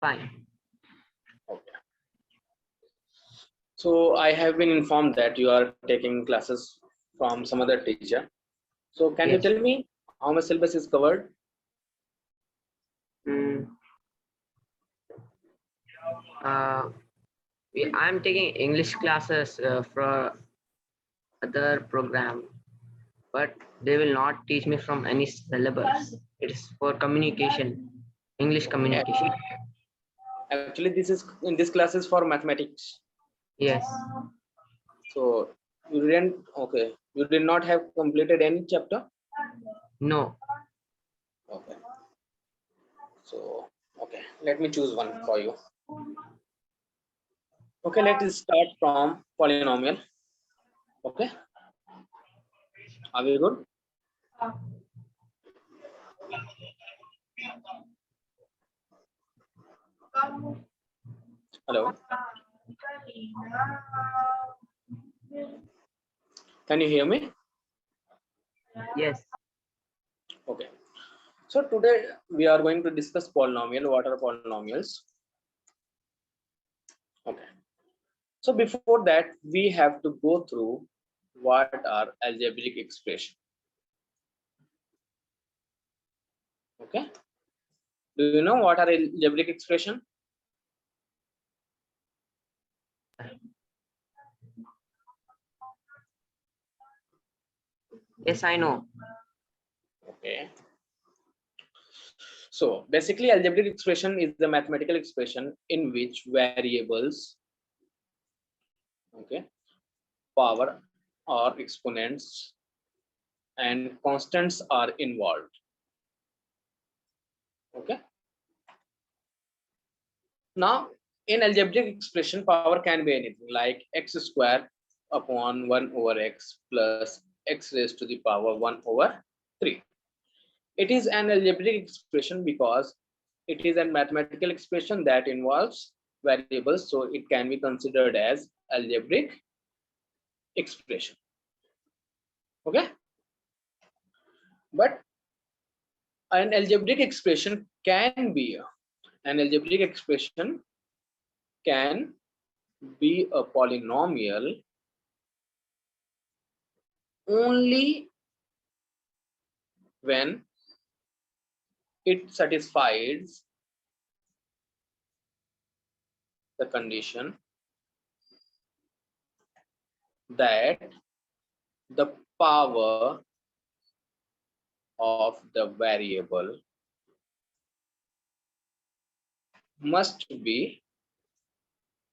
Fine. Okay. So I have been informed that you are taking classes from some other teacher. So can you Yes. tell me how much syllabus is covered? I'm taking English classes for other program, but they will not teach me from any syllabus. It's for communication, English communication. Actually, this is in this class is for mathematics. Yes. So you didn't, okay, you did not have completed any chapter. No. Okay. So okay, let me choose one for you. Okay, let us start from polynomial. Okay, are we good? Hello, can you hear me? Yes. Okay, so today we are going to discuss polynomial. What are polynomials? Okay, so before that we have to go through what are algebraic expression. Okay, do you know what are algebraic expression? Yes, I know. Okay, so basically algebraic expression is the mathematical expression in which variables, okay, power or exponents and constants are involved. Okay, now in algebraic expression power can be anything like x square upon 1 over x plus x raised to the power 1 over 3. It is an algebraic expression because it is a mathematical expression that involves variables, so it can be considered as algebraic expression. Okay, but an algebraic expression can be an algebraic expression can be a polynomial only when it satisfies the condition that the power of the variable must be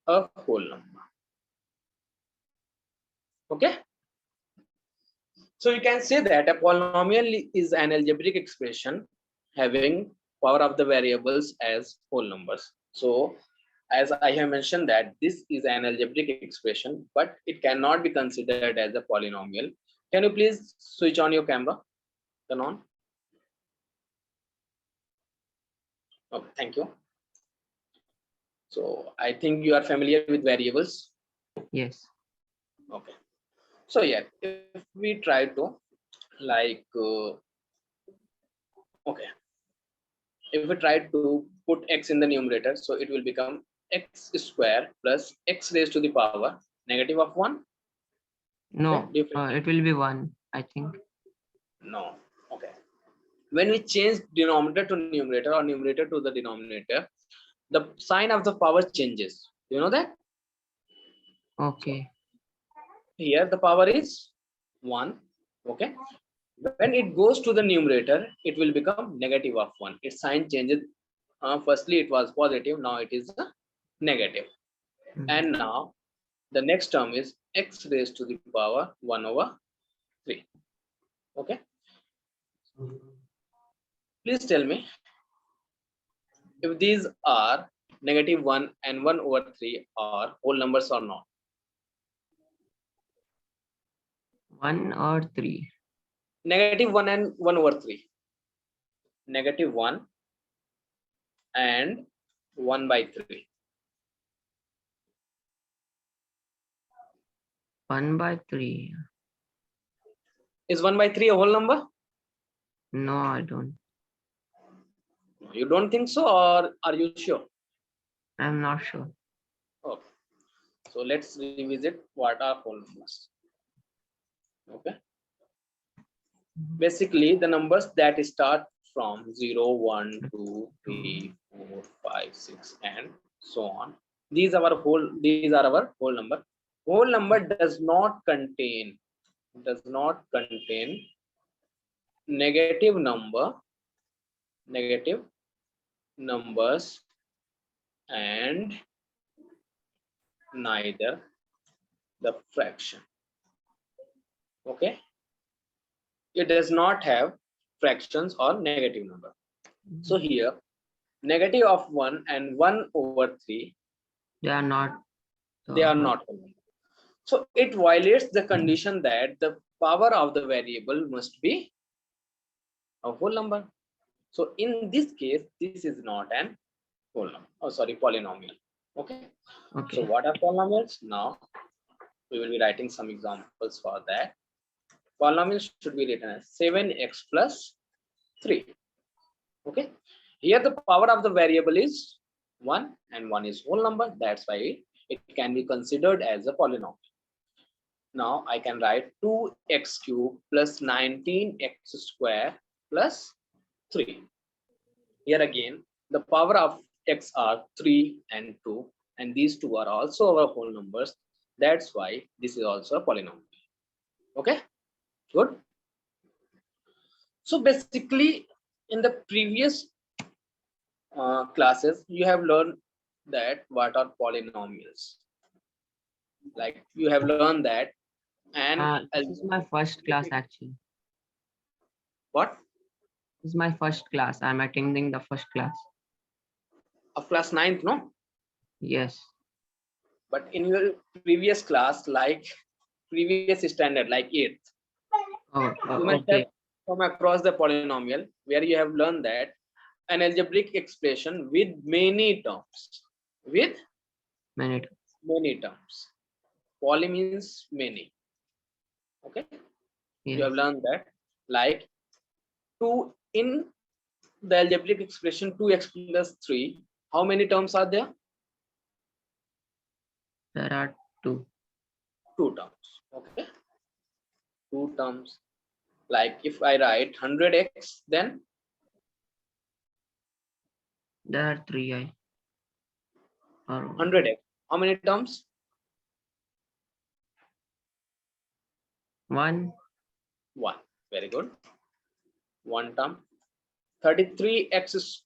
a whole number. Okay, so you can say that a polynomial is an algebraic expression having power of the variables as whole numbers. So as I have mentioned that this is an algebraic expression, but it cannot be considered as a polynomial. Can you please switch on your camera? Turn on. Okay, thank you. So I think you are familiar with variables. Yes. Okay. So yeah, if we try to like, okay, if we try to put x in the numerator, so it will become x square plus x raised to the power negative of 1. No. Okay, It will be 1, I think. no. Okay, when we change denominator to numerator or numerator to the denominator, the sign of the power changes. You know that? Okay. Here the power is 1. Okay, when it goes to the numerator, it will become negative of 1. Its sign changes. Firstly it was positive, now it is negative. And now the next term is x raised to the power 1 over 3. Okay, please tell me if these are negative 1 and 1 over 3 are whole numbers or not. 1 or 3. Negative 1 and 1 over 3. Negative 1 and 1 by 3. 1 by 3. Is 1 by 3 a whole number? No, I don't. You don't think so, or are you sure? I'm not sure. Okay, so let's revisit what are whole numbers. Okay, basically the numbers that start from 0, 1, 2, 3, 4, 5, 6, and so on. These are our whole number. Whole number does not contain negative numbers, and neither the fraction. Okay, it does not have fractions or negative number. So here negative of 1 and 1 over 3, They are not they are whole. not whole number. So it violates the condition that the power of the variable must be a whole number. So in this case, this is not an whole number. Oh, sorry, polynomial. Okay. So Okay. what are polynomials? Now we will be writing some examples for that. Polynomial should be written as 7x plus 3. Okay. Here the power of the variable is 1 and 1 is whole number. That's why it can be considered as a polynomial. Now I can write 2x cubed plus 19x square plus 3. Here again, the power of x are 3 and 2, and these two are also our whole numbers. That's why this is also a polynomial. Okay, good. So basically, in the previous classes, you have learned that what are polynomials. Like you have learned that, and This is my first class actually. what This is my first class. I'm attending the first class. of class 9th, no? Yes. But in your previous class, like previous standard, like 8th, you must have Okay. come across the polynomial where you have learned that an algebraic expression with many terms. With Minute. many terms. Poly means many. Okay, you have Yes. learned that. Like 2 in the algebraic expression 2x plus 3. How many terms are there? There are two. 2 terms. Okay, 2 terms. Like if I write 100x, then There are three. Or 100x. How many terms? one. 1. Very good. 1 term. 33x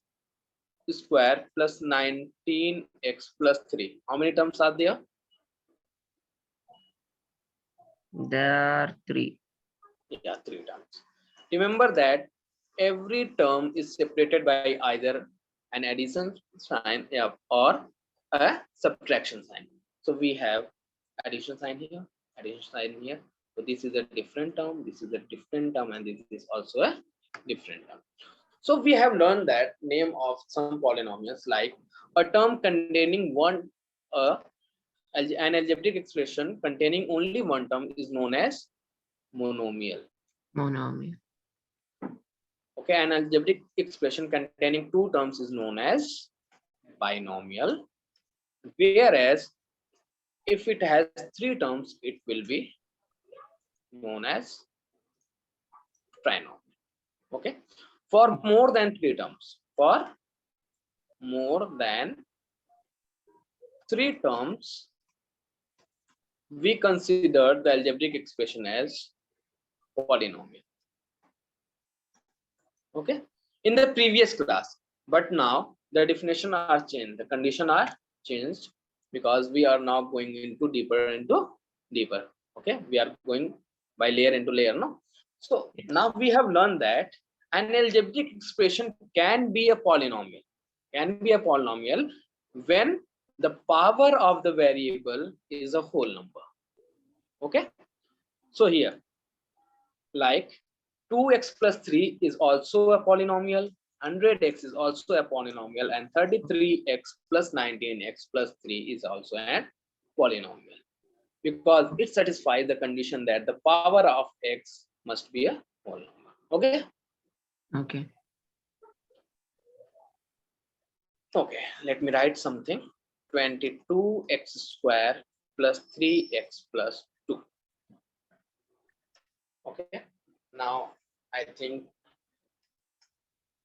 square plus 19x plus 3. How many terms are there? There are three. Yeah, 3 terms. Remember that every term is separated by either an addition sign, yeah, or a subtraction sign. So we have addition sign here, addition sign here. So this is a different term, this is a different term, and this is also a different term. So we have learned that name of some polynomials, like a term containing an algebraic expression containing only one term is known as monomial. Monomial. Okay, an algebraic expression containing 2 terms is known as binomial, whereas if it has 3 terms, it will be known as trinomial. Okay, for more than 3 terms, for more than 3 terms, we consider the algebraic expression as polynomial. Okay, in the previous class, but now the definition are changed, the condition are changed, because we are now going into deeper. Okay, we are going by layer into layer, no? So Yes. now we have learned that an algebraic expression can be a polynomial, when the power of the variable is a whole number. Okay, so here, like 2x plus 3 is also a polynomial, 100x is also a polynomial, and 33x plus 19x plus 3 is also a polynomial, because it satisfies the condition that the power of x must be a whole number. Okay, Okay. okay, let me write something. 22x square plus 3x plus 2. Okay, now I think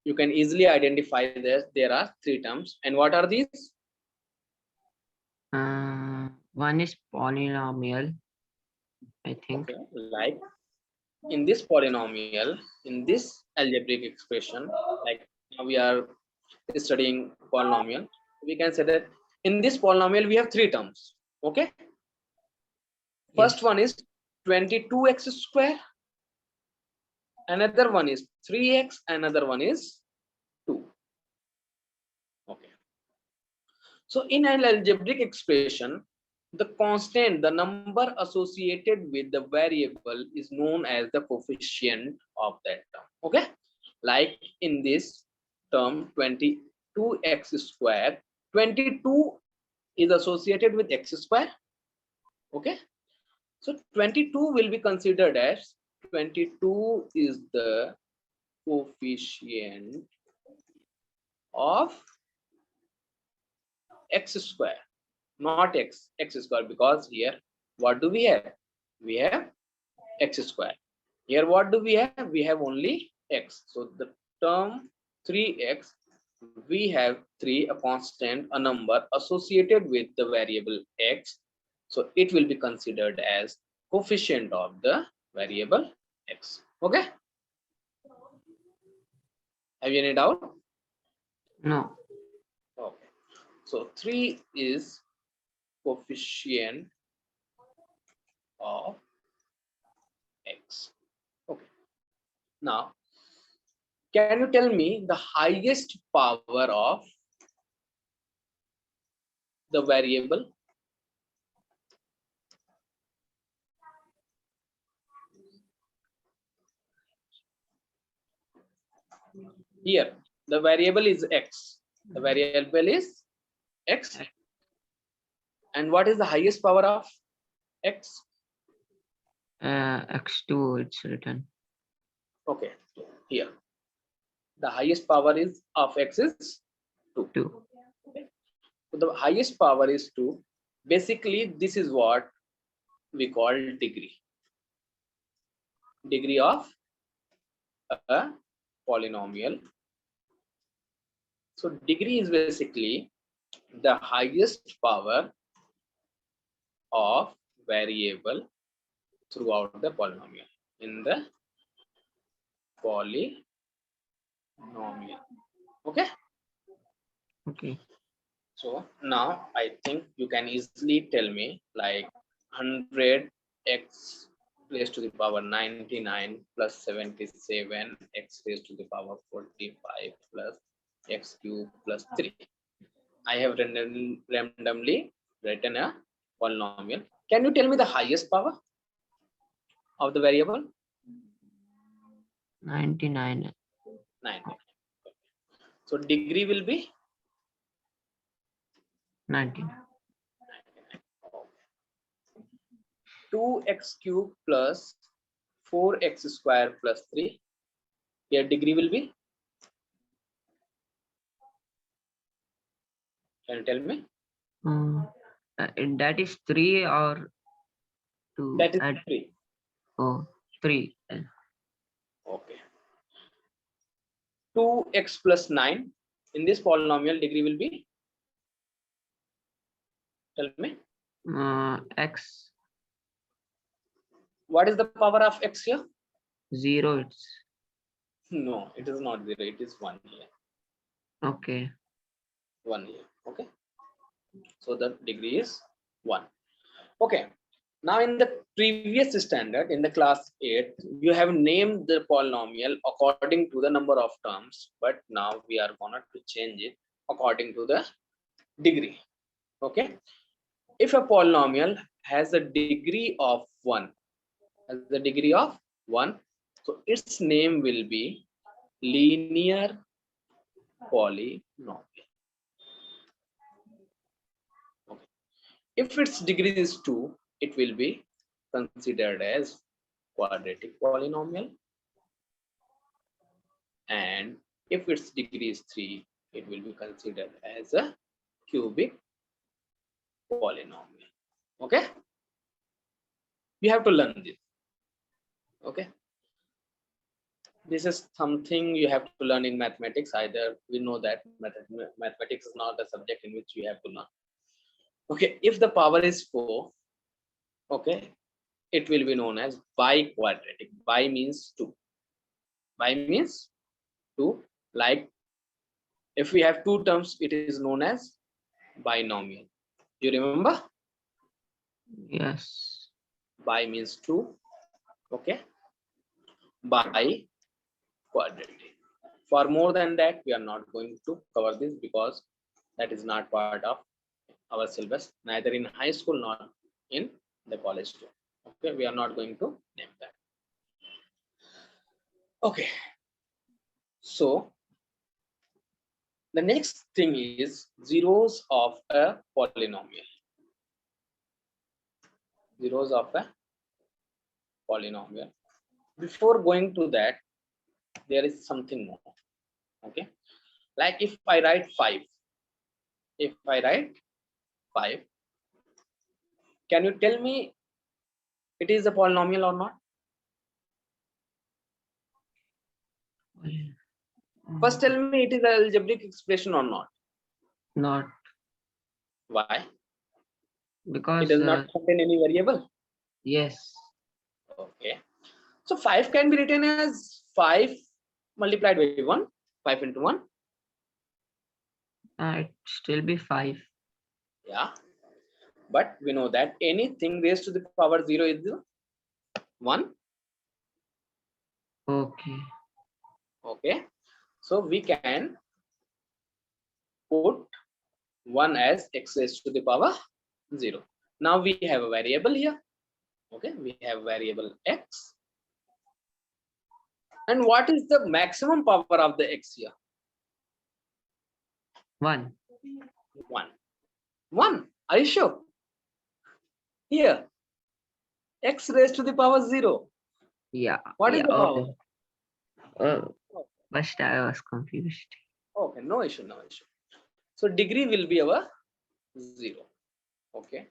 you can easily identify this. There are three terms, and what are these? One is polynomial, I think. Okay, like in this polynomial, in this algebraic expression, like now we are studying polynomial, we can say that in this polynomial we have three terms. Okay, first Yes. one is 22x square, another one is 3x, another one is 2. Okay, so in an algebraic expression, the constant, the number associated with the variable is known as the coefficient of that term. Okay, like in this term 22x square, 22 is associated with x square. Okay, so 22 will be considered as 22 is the coefficient of x square, not x square, because here what do we have? We have x square. Here what do we have? We have only x. So the term 3x, we have 3, a constant, a number associated with the variable x. So it will be considered as coefficient of the variable x. Okay, have you any doubt? No. Okay, so 3 is coefficient of x. Okay, now can you tell me the highest power of the variable? Here the variable is x. The variable is x. And what is the highest power of x? X2 it's written. Okay, here the highest power is of x is 2. 2. Okay. So the highest power is 2. Basically, this is what we call degree. Degree of a polynomial. So degree is basically the highest power of variable throughout the polynomial in the polynomial. Okay, Okay. so now I think you can easily tell me like 100x raised to the power 99 plus 77 x raised to the power 45 plus x cube plus 3. I have randomly written a polynomial. Can you tell me the highest power of the variable? 99. 99. So degree will be 99. 2x cube plus 4x square plus 3. Here degree will be, can you tell me? That is 3 or 2? That is 3. Oh, 3. Okay. 2x plus 9. In this polynomial, degree will be, tell me. X What is the power of x here? 0. It's No, it is not 0. It is 1 here. okay. 1 here. Okay. So the degree is 1. Okay. Now in the previous standard, in the class 8, you have named the polynomial according to the number of terms, but now we are going to change it according to the degree. Okay. If a polynomial has a degree of 1, so its name will be linear polynomial. Okay. If its degree is 2, it will be considered as quadratic polynomial, and if its degree is 3, it will be considered as a cubic polynomial. Okay, you have to learn this. Okay, this is something you have to learn in mathematics. Either we know that mathematics is not a subject in which you have to learn. Okay, if the power is 4, okay, it will be known as biquadratic. Bi means 2. Bi means 2. Like if we have 2 terms, it is known as binomial. You remember? Yes. Bi means 2. Okay, biquadratic. For more than that, we are not going to cover this because that is not part of our syllabus, neither in high school nor in the college too. Okay, we are not going to name that. Okay, so the next thing is zeros of a polynomial. Zeros of a polynomial. Before going to that, there is something more. Okay, like if I write 5, if I write 5, can you tell me it is a polynomial or not? First, tell me it is an algebraic expression or not. Not Why? It because does not contain any variable. yes. Okay. So 5 can be written as 5 multiplied by 1, 5 into 1. It still be 5. Yeah. But we know that anything raised to the power 0 is 1. Okay. Okay. So we can put 1 as x raised to the power 0. Now we have a variable here. Okay. We have variable x. And what is the maximum power of the x here? 1. 1. 1. Are you sure? Here, x raised to the power 0. Yeah. What is Yeah. the power? Okay. Oh, first I was confused. Okay, no issue, no issue. So degree will be our 0. Okay.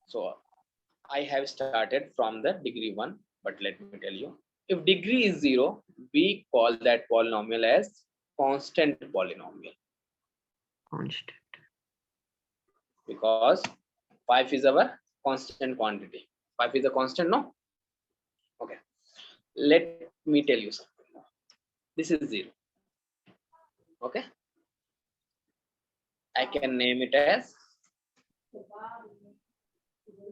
So I have started from the degree 1, but let me tell you, if degree is 0, we call that polynomial as constant polynomial, Constant. because 5 is our constant quantity. 5 is a constant, no? Okay. Let me tell you something more. This is 0. Okay. I can name it as,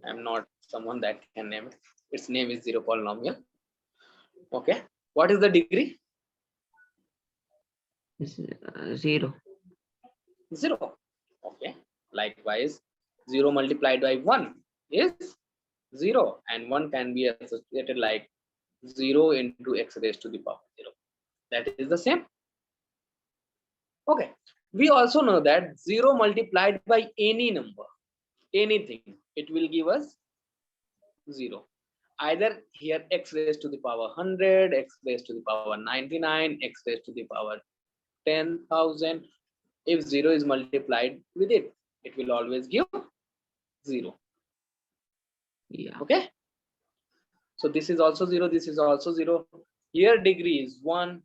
I'm not someone that can name it. Its name is 0 polynomial. Okay. What is the degree? This is 0. 0. Okay. Likewise, 0 multiplied by 1 is 0, and 1 can be associated like 0 into x raised to the power 0. That is the same. Okay. We also know that 0 multiplied by any number, anything, it will give us 0. Either here x raised to the power 100, x raised to the power 99, x raised to the power 10,000. If 0 is multiplied with it, it will always give 0. Yeah. Okay. So this is also 0. This is also 0. Here degree is 1.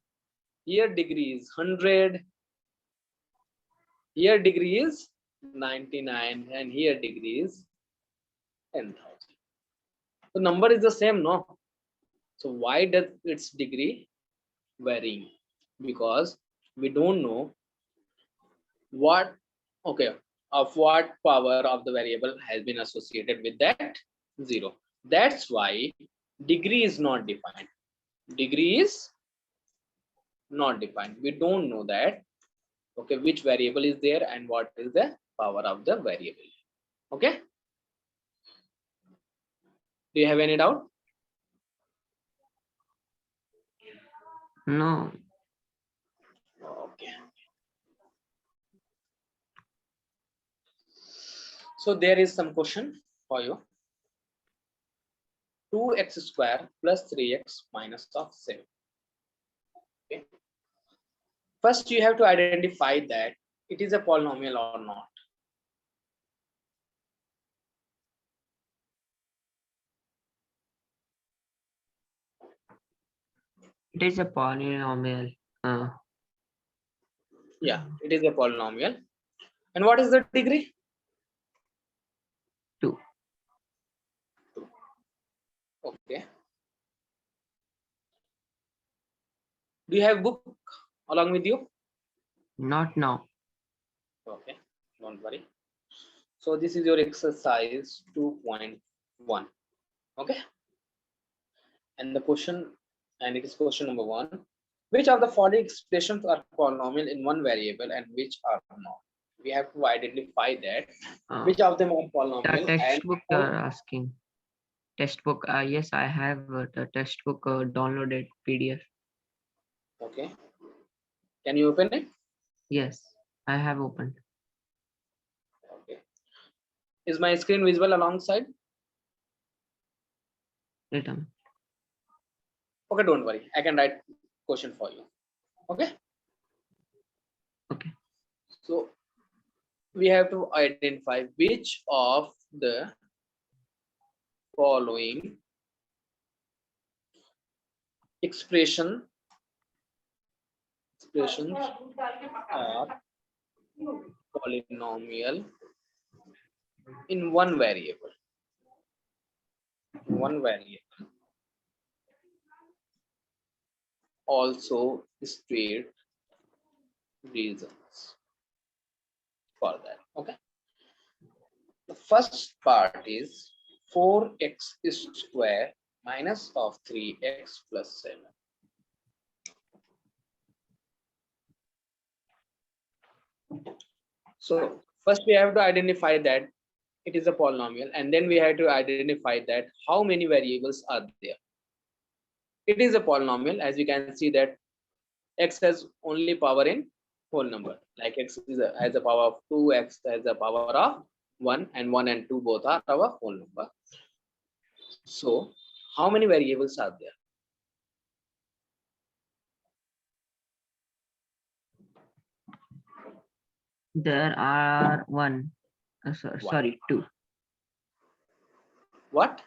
Here degree is 100. Here degree is 99. And here degree is 10,000. The number is the same, no? So why does its degree varying? Because we don't know what, okay, of what power of the variable has been associated with that 0. That's why degree is not defined. Degree is not defined. We don't know that, okay, which variable is there and what is the power of the variable. Okay. Do you have any doubt? No. Okay. So there is some question for you. 2x square plus 3x minus of 7. Okay. First, you have to identify that it is a polynomial or not. It is a polynomial. Yeah, it is a polynomial. And what is the degree? 2. Okay. Do you have book along with you? Not now. Okay, don't worry. So this is your exercise 2.1. Okay. And the question, and it is question number 1. Which of the following expressions are polynomial in one variable and which are not? We have to identify that which of them are The polynomial and textbook you how. are asking. Textbook. Yes, I have the textbook downloaded PDF. Okay. Can you open it? Yes, I have opened. Okay. Is my screen visible alongside? Wait a minute. Okay, don't worry. I can write question for you. Okay. Okay. So we have to identify which of the following expressions are polynomial in one variable. Also state reasons for that. Okay. The first part is 4x square minus of 3x plus 7. So first we have to identify that it is a polynomial, and then we have to identify that how many variables are there. It is a polynomial, as you can see that x has only power in whole number, like x has a power of 2, x has a power of 1, and 1 and 2 both are our whole number. So how many variables are there? There are sorry, 2. What?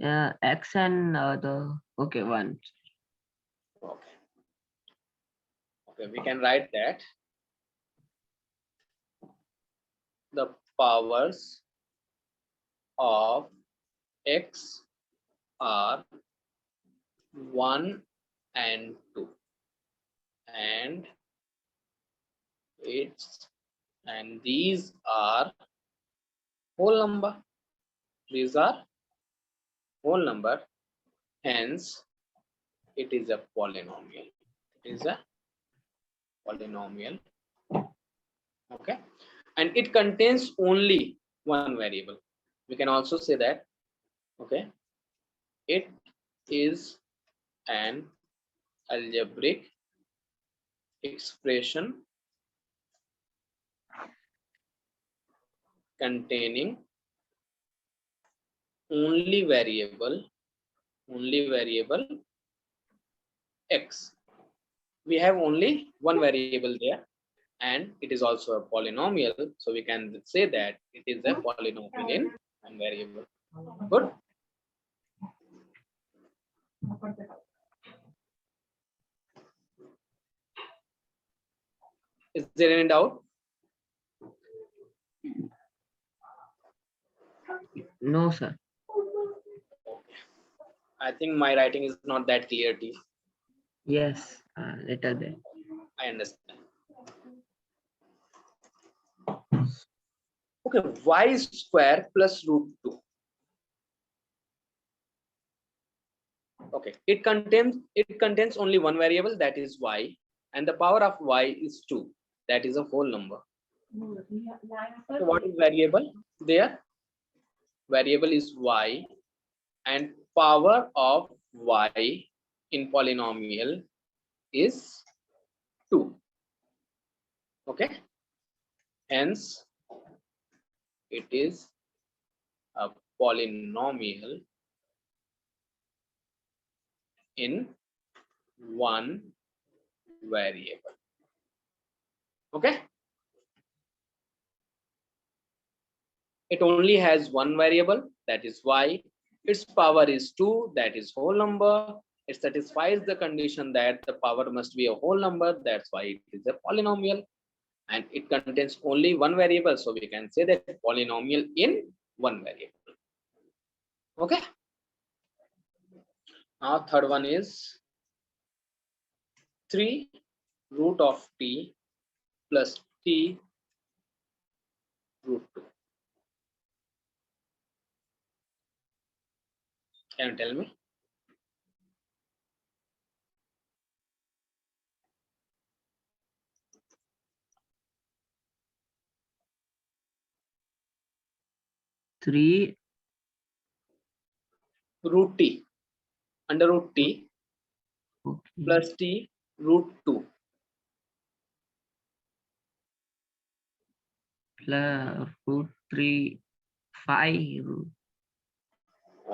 X and the 1. Okay. Okay, we can write that the powers of x are 1 and 2, and these are whole number. These are whole number, hence it is a polynomial. It is a polynomial. Okay, and it contains only one variable. We can also say that, okay, it is an algebraic expression containing only variable x. We have only one variable there, and it is also a polynomial, so we can say that it is a polynomial in one variable. Good. Is there any doubt? No, sir. I think my writing is not that clear to you. Yes, later there. I understand. Okay, y square plus root 2. Okay, it contains only one variable, that is y, and the power of y is 2, that is a whole number. So what is variable there? Variable is y, and power of y in polynomial is 2. Okay, hence it is a polynomial in one variable. Okay, it only has one variable, that is y. Its power is 2, that is whole number, It satisfies the condition that the power must be a whole number. That's why it is a polynomial, and it contains only one variable. So we can say that polynomial in one variable. Okay. Now third one is 3 root of t plus t root 2. Can you tell me? Three Root t under root t okay, plus t root 2. plus root 3 5 root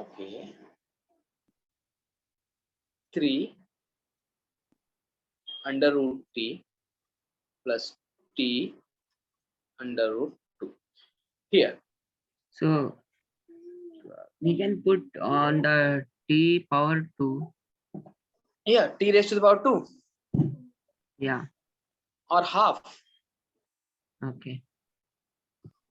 Okay. 3 under root t plus t under root 2. Here, so we can put on the t power 2. here t raised to the power 2 Yeah, or half. okay,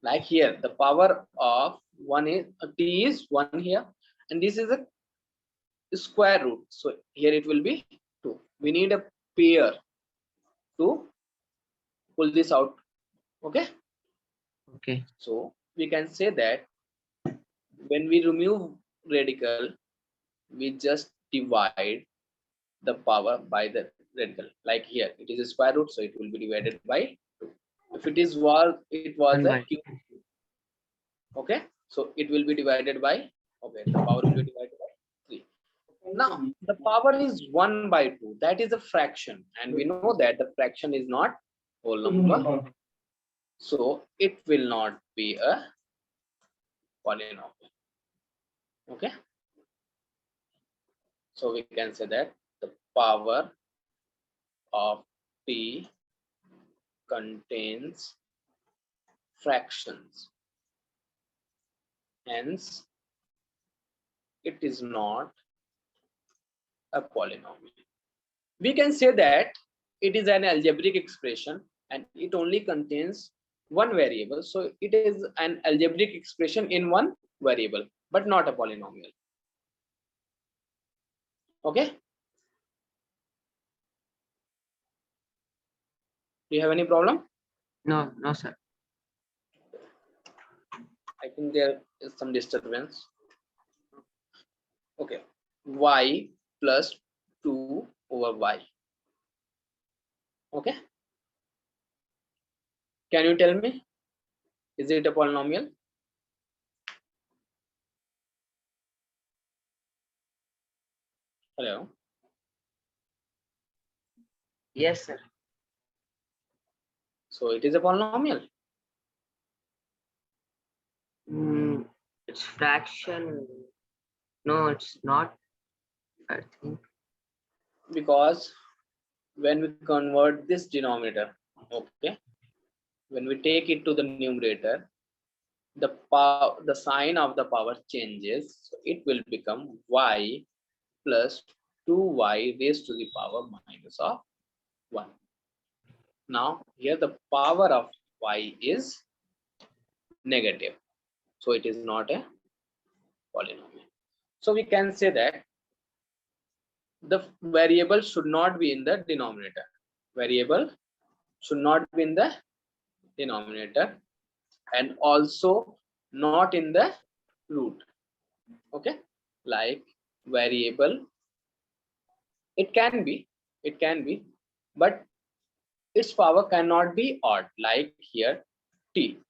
Like here, the power of 1 is t is 1 here, and this is a square root. So here it will be 2. We need a pair to pull this out. Okay. okay, So we can say that when we remove radical, we just divide the power by the radical. Like here, it is a square root, so it will be divided by 2. If it was 1 a by cube. Okay, so it will be divided by, okay, the power will be divided by 3. Now the power is 1 by 2. That is a fraction, and we know that the fraction is not whole number, so it will not be a polynomial. Okay, so we can say that the power of t contains fractions, hence it is not a polynomial. We can say that it is an algebraic expression and it only contains one variable, so it is an algebraic expression in one variable but not a polynomial. Okay, do you have any problem? no, no, sir. I think there is some disturbance. Okay, y plus 2 over y. Okay, can you tell me, is it a polynomial? Hello. Yes, sir. So it is a polynomial It's fraction. No, it's not. I think. because when we convert this denominator, okay, when we take it to the numerator, the sign of the power changes, so it will become y plus 2y raised to the power minus of 1. Now here the power of y is negative, so it is not a polynomial. So we can say that the variable should not be in the denominator. Variable should not be in the denominator and also not in the root. Okay, like variable, it can be, but its power cannot be odd. Like here, t.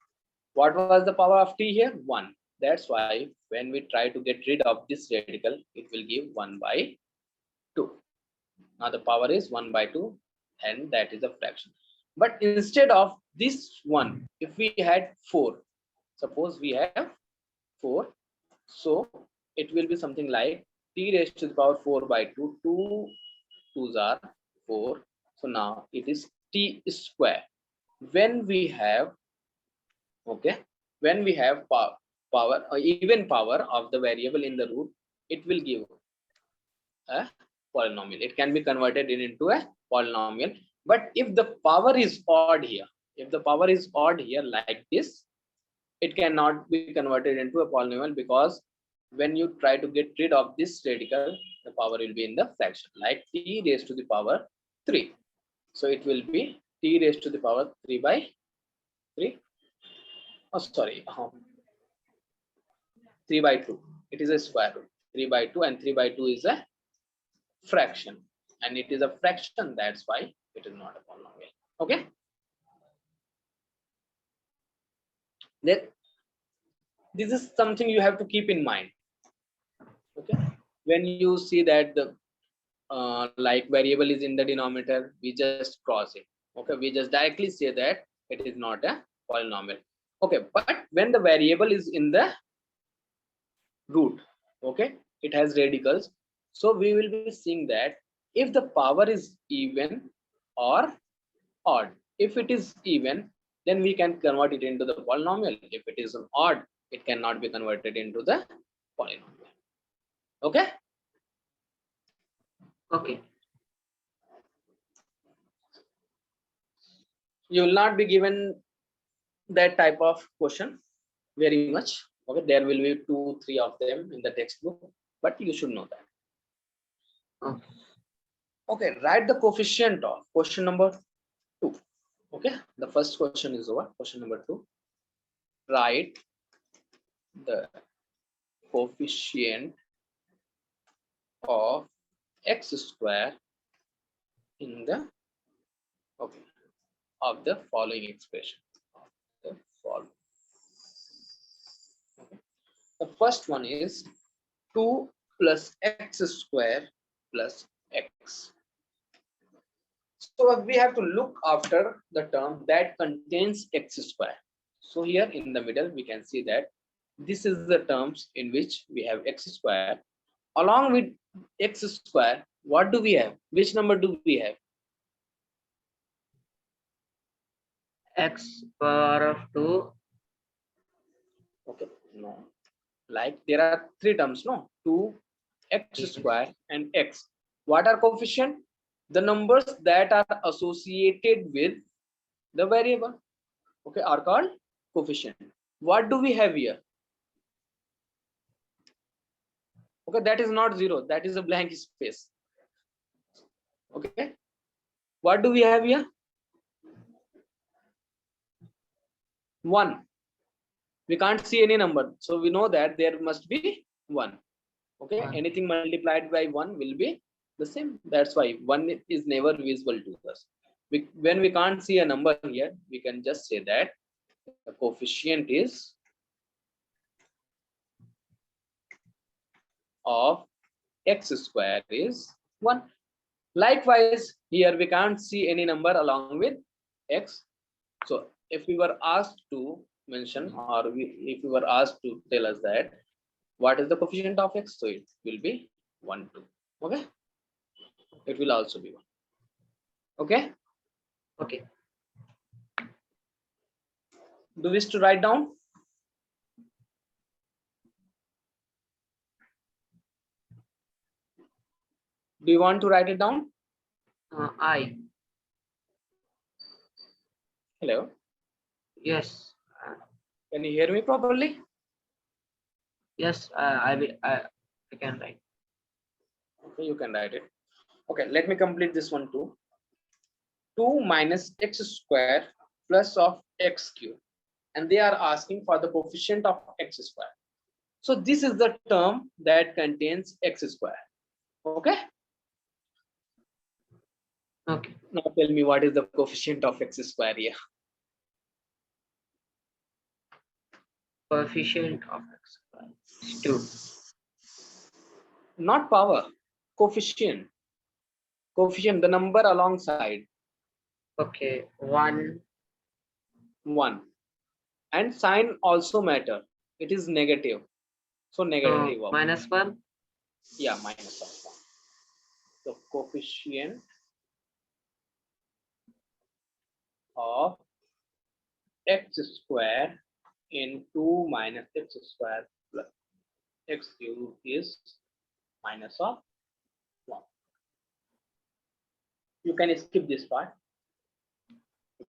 What was the power of t here? 1. That's why when we try to get rid of this radical, it will give 1 by 2. Now the power is 1 by 2, and that is a fraction. But instead of this 1, if we had 4, suppose we have 4, so it will be something like t raised to the power 4 by 2. 2 2s are 4. So now it is t square. When we have, okay, when we have power or even power of the variable in the root, it will give a polynomial. It can be converted into a polynomial. But if the power is odd here, if the power is odd here like this, it cannot be converted into a polynomial, because when you try to get rid of this radical, the power will be in the fraction, like t raised to the power 3. So it will be t raised to the power 3 by 3. Oh, sorry, 3 by 2. It is a square root. 3 by 2, and 3 by 2 is a fraction, and it is a fraction. That's why it is not a polynomial. Okay. Then this is something you have to keep in mind. Okay. When you see that the like variable is in the denominator, we just cross it. Okay. We just directly say that it is not a polynomial. Okay. But when the variable is in the root, okay, it has radicals. So we will be seeing that if the power is even or odd. If it is even, then we can convert it into the polynomial. If it is an odd, it cannot be converted into the polynomial. Okay. Okay. You will not be given that type of question very much. Okay. There will be 2, 3 of them in the textbook, but you should know that. Okay. Okay. Write the coefficient of question number 2. Okay. The first question is over. Question number 2. Write the coefficient of x square in the okay of the following expression. The following. Okay. The first one is 2 plus x square plus x. So we have to look after the term that contains x square. So here in the middle we can see that this is the terms in which we have x square. Along with x square, what do we have? Which number do we have? X power of 2. Okay, no. Like there are 3 terms, no? 2, x square, and x. What are coefficient? The numbers that are associated with the variable, okay, are called coefficient. What do we have here? Okay, that is not 0. That is a blank space. Okay. What do we have here? 1. We can't see any number, so we know that there must be 1. Okay. Anything multiplied by 1 will be the same. That's why 1 is never visible to us. When we can't see a number here, we can just say that the coefficient is of x square is 1. Likewise, here we can't see any number along with x. So if we were asked to mention, or if we were asked to tell us that what is the coefficient of x, so it will be 1, 2. Okay. It will also be 1. Okay. Okay. Do you wish to write down? Do you want to write it down? I. Hello. Yes. Can you hear me properly? Yes. I can write. Okay, you can write it. Okay, let me complete this one too. 2 minus x square plus of x cube, and they are asking for the coefficient of x square. So this is the term that contains x square. Okay. Okay. Now tell me, what is the coefficient of x square here? Coefficient of x is 2. Not power. Coefficient. Coefficient, the number alongside. Okay. 1. 1. And sign also matter. It is negative. So negative So of -1. yeah, minus of 1. The coefficient of x square in 2 minus x square plus x cube is minus of 1. You can skip this part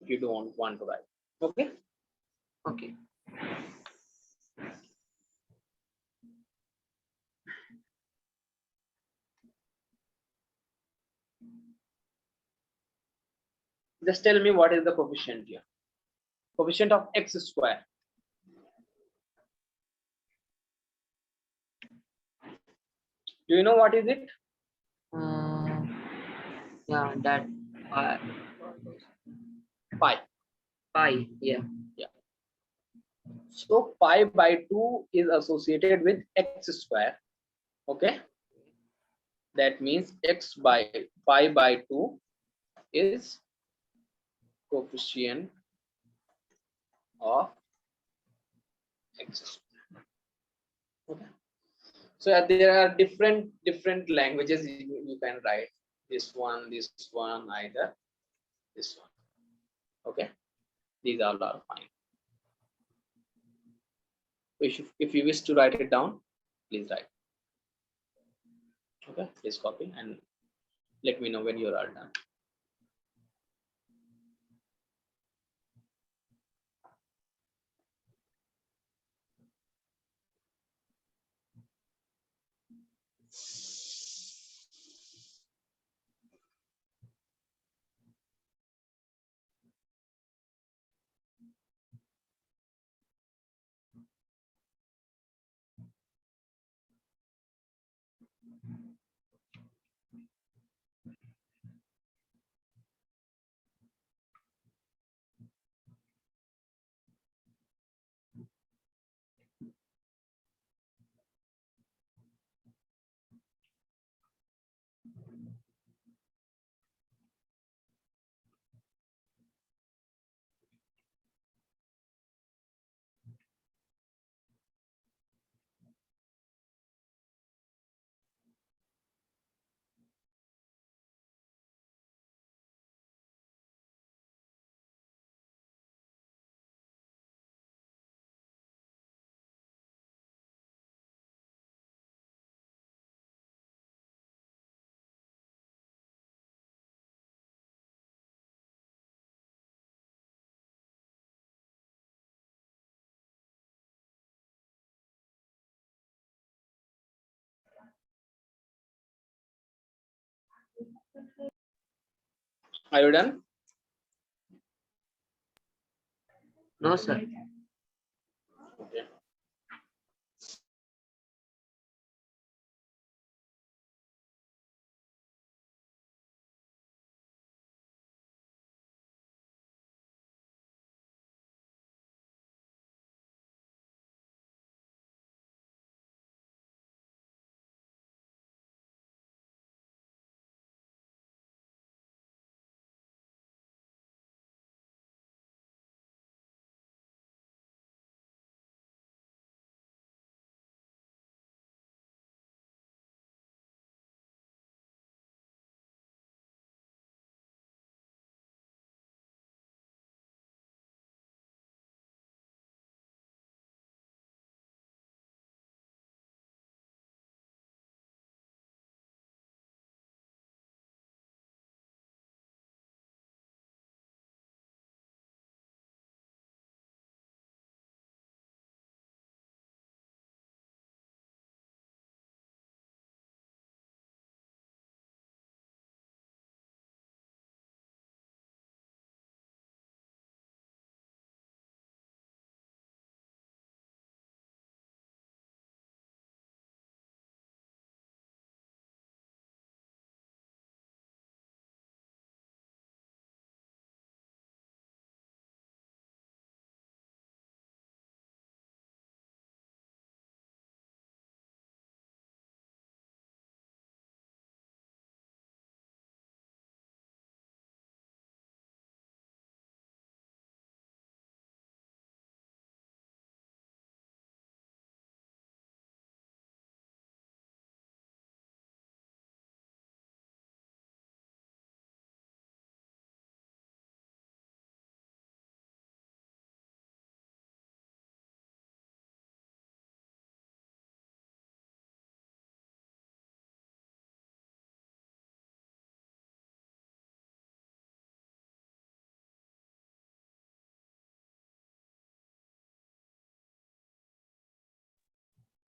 if you don't want to write. Okay. Okay. Just tell me what is the coefficient here. Coefficient of x square. Do you know what is it? Yeah, that Pi. pi. Yeah. Yeah. So pi by 2 is associated with x square. Okay. That means x by pi by 2 is coefficient of x square. Okay. So there are different languages you can write. This one, either this one. Okay. These all are fine. If you wish to write it down, please write. Okay, please copy and let me know when you are done. Are you done? No, sir. Okay.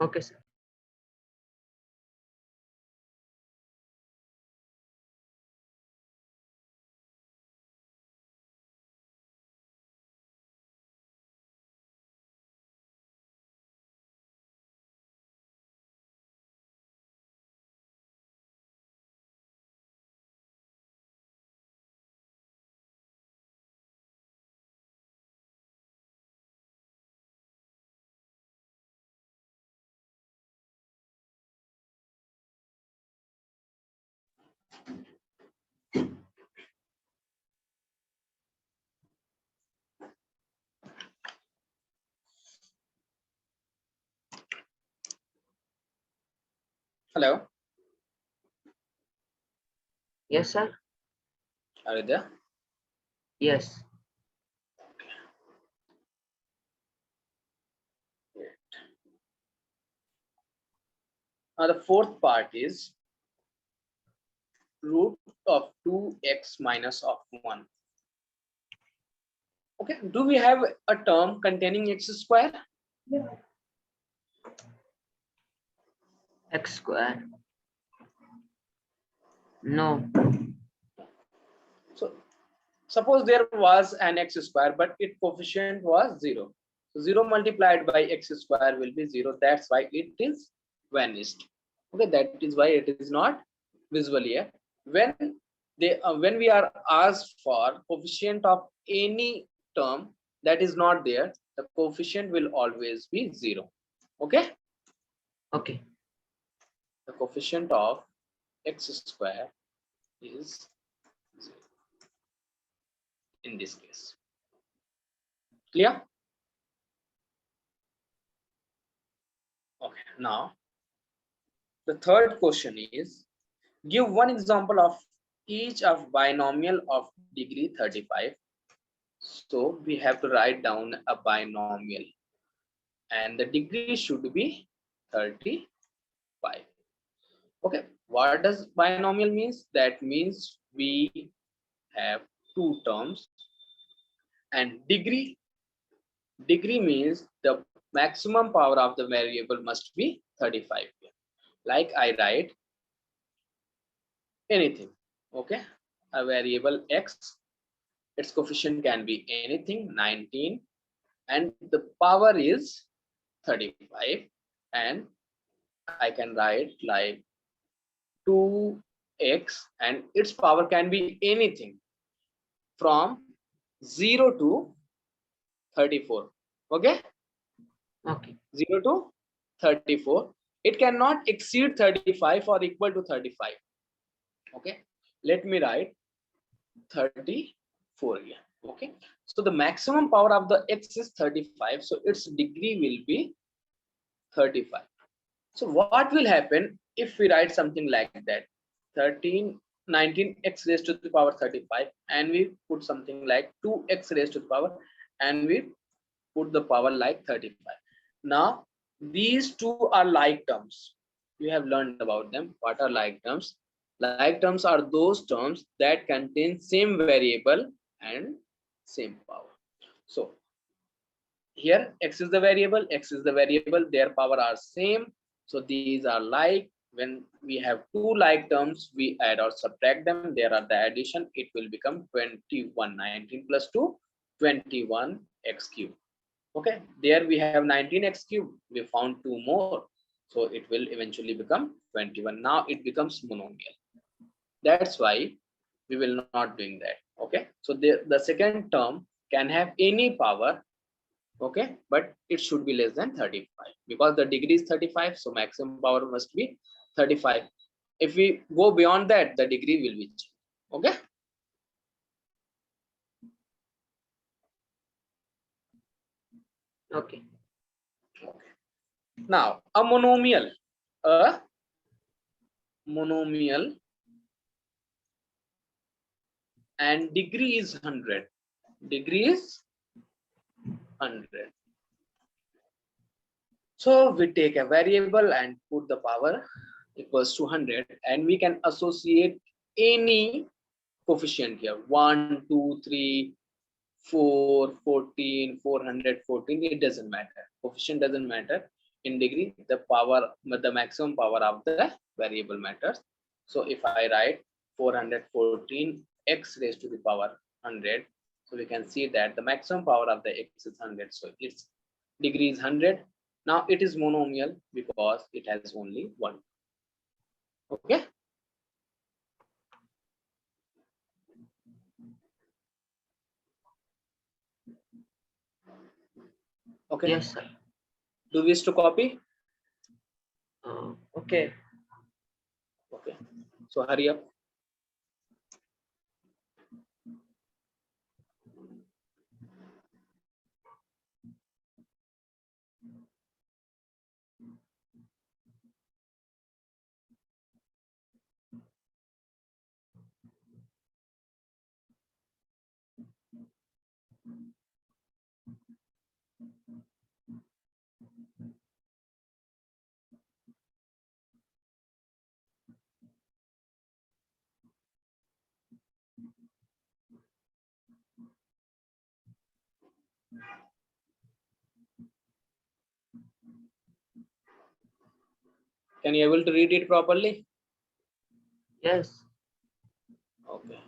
Okay, sir. Hello, Yes, sir. are you there? Yes. The fourth part is root of 2x minus of 1. Okay, do we have a term containing x square? X square. No. So suppose there was an x square, but its coefficient was 0. So 0 multiplied by x square will be 0. That's why it is vanished. Okay, that is why it is not visible here. When we are asked for coefficient of any term that is not there, the coefficient will always be 0. Okay, Okay. the coefficient of x square is 0 in this case. Clear? Okay, now the third question is, give one example of each of binomial of degree 35. So we have to write down a binomial and the degree should be 35. Okay, what does binomial means? That means we have two terms, and degree means the maximum power of the variable must be 35. Like I write anything. Okay, a variable x, its coefficient can be anything, 19, and the power is 35, and I can write like 2x, and its power can be anything from 0 to 34. Okay, Okay. 0 to 34. It cannot exceed 35 or equal to 35. Okay, let me write 34 here. Okay, so the maximum power of the x is 35, so its degree will be 35. So what will happen if we write something like that? 13 19x raised to the power 35, and we put something like 2x raised to the power, and we put the power like 35. Now these two are like terms. You have learned about them. What are like terms? Like terms are those terms that contain same variable and same power. So here x is the variable, their power are same, so these are like. When we have two like terms, we add or subtract them, there are the addition, it will become 21. 19 plus 2, 21 x cube. Okay, there we have 19x cube, we found two more, so it will eventually become 21. Now it becomes monomial. That's why we will not doing that. Okay, so the second term can have any power. Okay, but it should be less than 35 because the degree is 35, so maximum power must be 35. If we go beyond that, the degree will be changed. Okay, Okay. now a monomial and degree is 100. Degree is 100. So we take a variable and put the power equals to 100, and we can associate any coefficient here: 1, 2, 3, 4, 14, 414. It doesn't matter. Coefficient doesn't matter. in degree, the maximum power of the variable matters. So if I write 414 x raised to the power 100, so we can see that the maximum power of the x is 100, so its degree is 100. Now it is monomial because it has only one. Okay. Okay. Yes, sir. Do you wish to copy? Okay. Okay. So hurry up. Can you able to read it properly? Yes. Okay.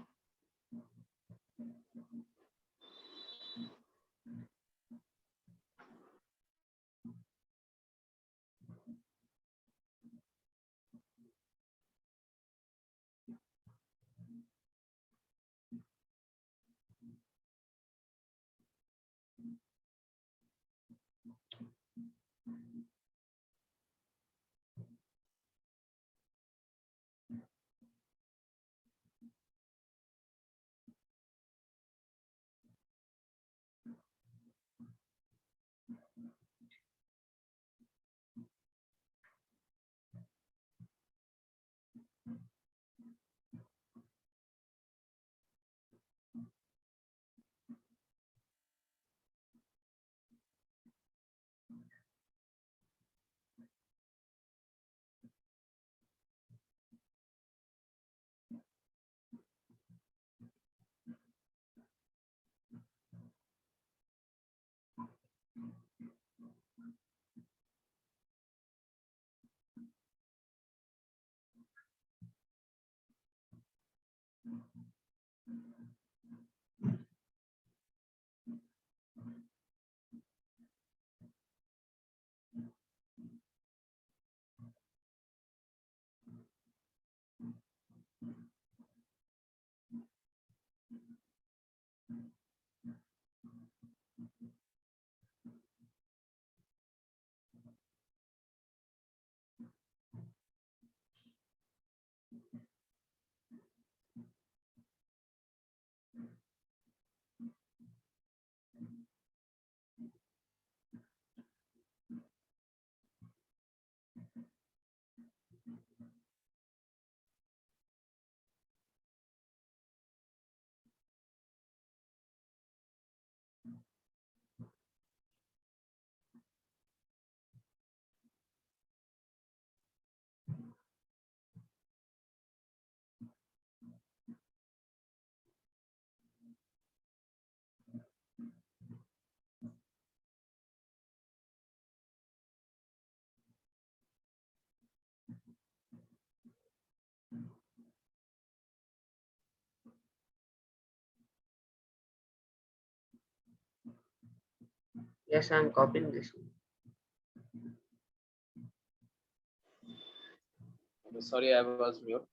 Yes, I'm copying this. Okay, sorry, I was mute.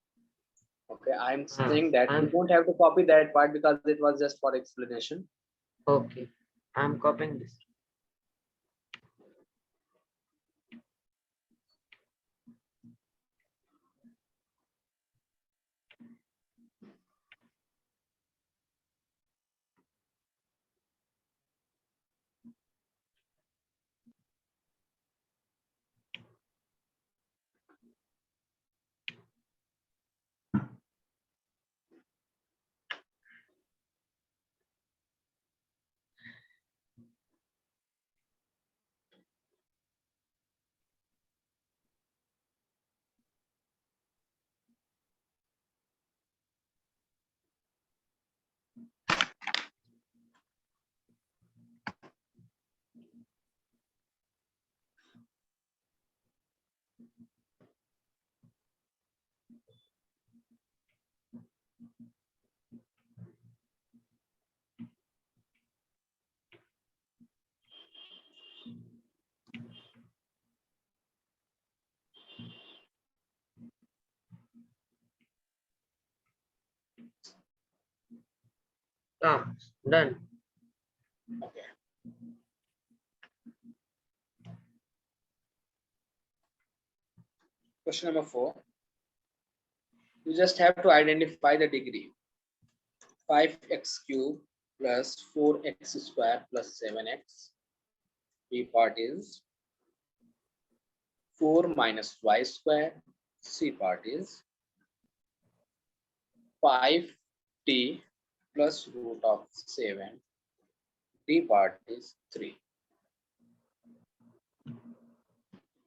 Okay, I'm Uh, saying that you I'm don't have to copy that part because it was just for explanation. okay. I'm copying this. Ah, done. Okay. Question number 4. You just have to identify the degree. 5x cubed plus 4x squared plus 7x. B part is 4 minus y squared. C part is 5t plus root of 7. D part is 3.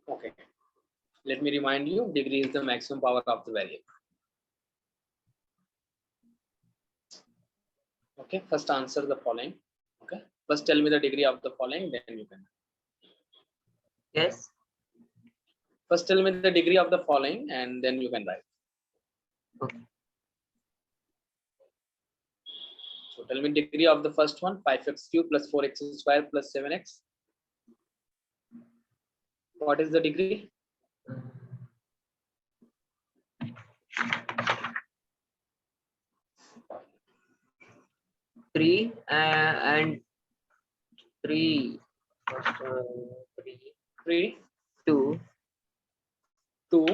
Okay. Let me remind you, degree is the maximum power of the variable. Okay, first answer the following. Okay, first tell me the degree of the following, then you can. Yes. First tell me the degree of the following and then you can write. Okay. So tell me degree of the first one, 5x cubed plus 4x squared plus 7x. What is the degree? Three and three. Three. 3, Two. 2,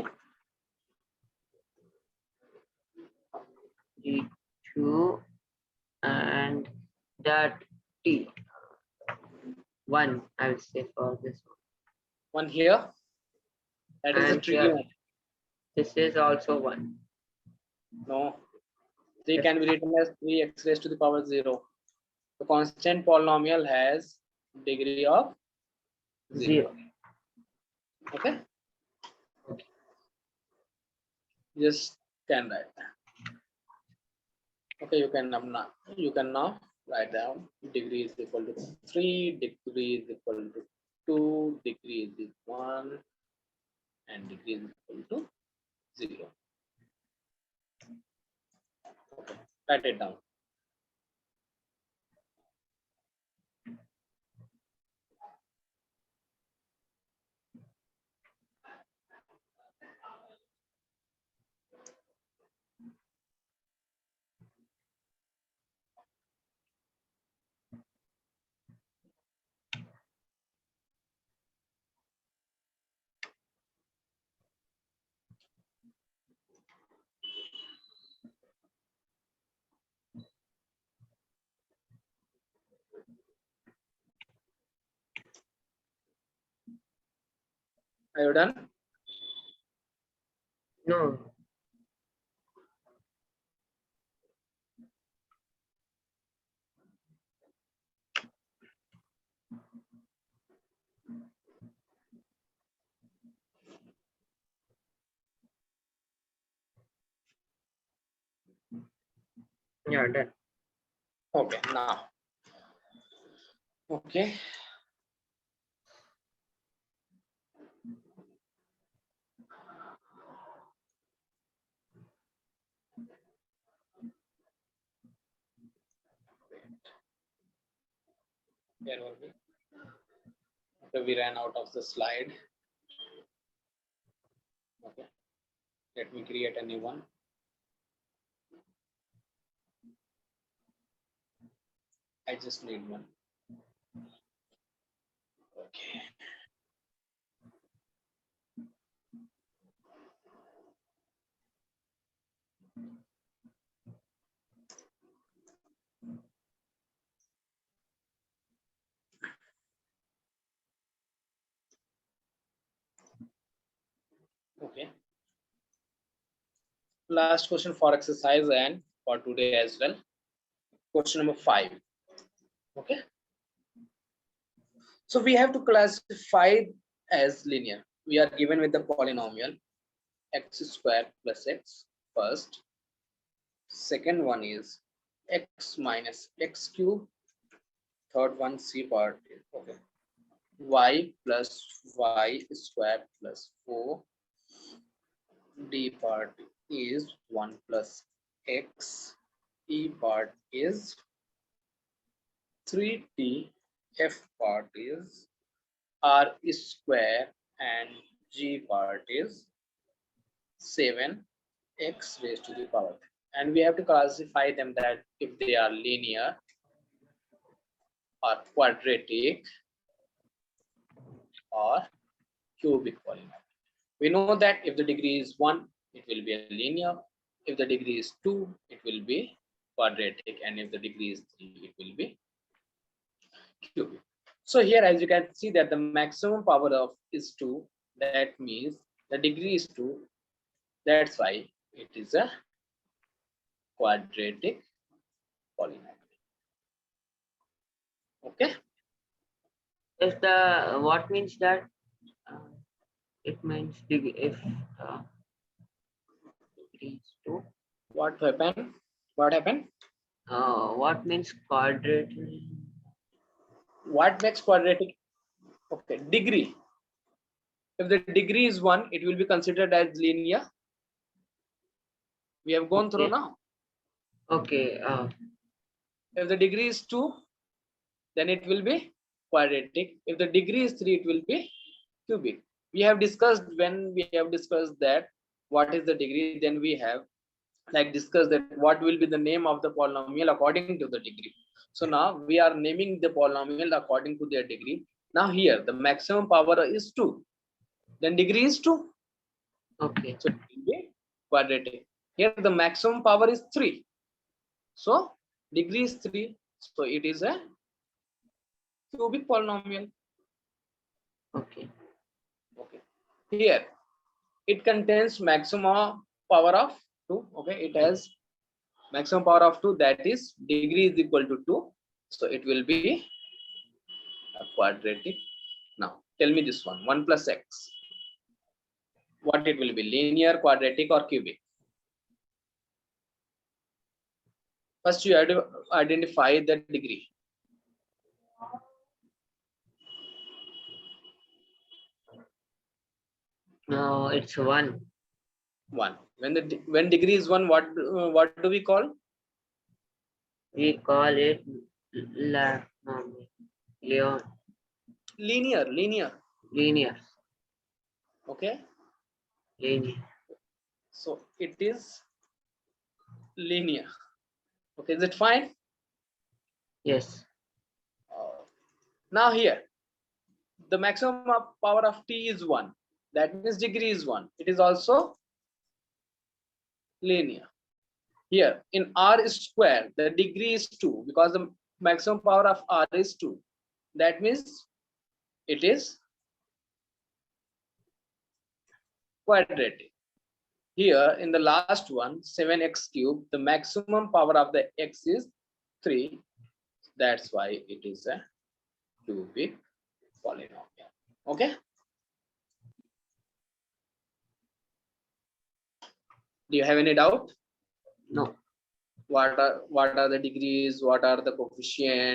Three. Two. And that T. One, I will say for this one. 1 here. That is a And tricky here, one. this is also one. No. 3 can be written as 3x raised to the power 0. The constant polynomial has degree of 0. Okay. Just can write. Okay, you can now write down degree is equal to 3, degree is equal to 2, degree is 1, and degree is equal to 0. Okay, write it down. Are you done? No. Yeah, done. Okay, now. Okay. Here will be. Okay, we ran out of the slide. Okay, let me create a new one. I just need one. Okay. Okay. Last question for exercise and for today as well. Question number 5. Okay. So we have to classify as linear. We are given with the polynomial x squared plus x first. Second one is x minus x cube. Third one C part is okay. Y plus y squared plus 4. D part is 1 plus x. E part is 3t. F part is r square and G part is 7x raised to the power. and we have to classify them that if they are linear or quadratic or cubic polynomial. We know that if the degree is 1, it will be a linear. If the degree is 2, it will be quadratic, and if the degree is 3, it will be cubic. So here, as you can see, that the maximum power of is 2. That means the degree is 2. That's why it is a quadratic polynomial. Okay. If the what means that uh, it means if degree is 2. What happened? What happened? What means quadratic? What makes quadratic? Okay, degree. If the degree is 1, it will be considered as linear. We have gone through Okay. now. Okay. If the degree is 2, then it will be quadratic. If the degree is 3, it will be cubic. We have discussed, when we have discussed that what is the degree, then we have like discussed that what will be the name of the polynomial according to the degree. So now we are naming the polynomial according to their degree. Now here the maximum power is 2, then degree is 2. Okay. So it will be quadratic. Here the maximum power is 3. So degree is 3. So it is a cubic polynomial. Okay. Okay. Here it contains maximum power of 2. Okay. It has maximum power of 2, that is degree is equal to 2. So it will be a quadratic. Now tell me this one, 1 plus x. What it will be, linear, quadratic or cubic? First you have to identify the degree. No, it's 1. 1. When degree is 1, what do we call? We call it no, Leon Linear. linear. Okay. Linear. So it is linear. Okay, is it fine? Yes. Now here the maximum power of t is 1. That means degree is 1. It is also linear. Here in r square, the degree is 2 because the maximum power of r is 2. That means it is quadratic. Here in the last one, 7x cube, the maximum power of the x is 3. That's why it is a cubic polynomial. Okay. Do you have any doubt? No. What are the degrees? What are the coefficients?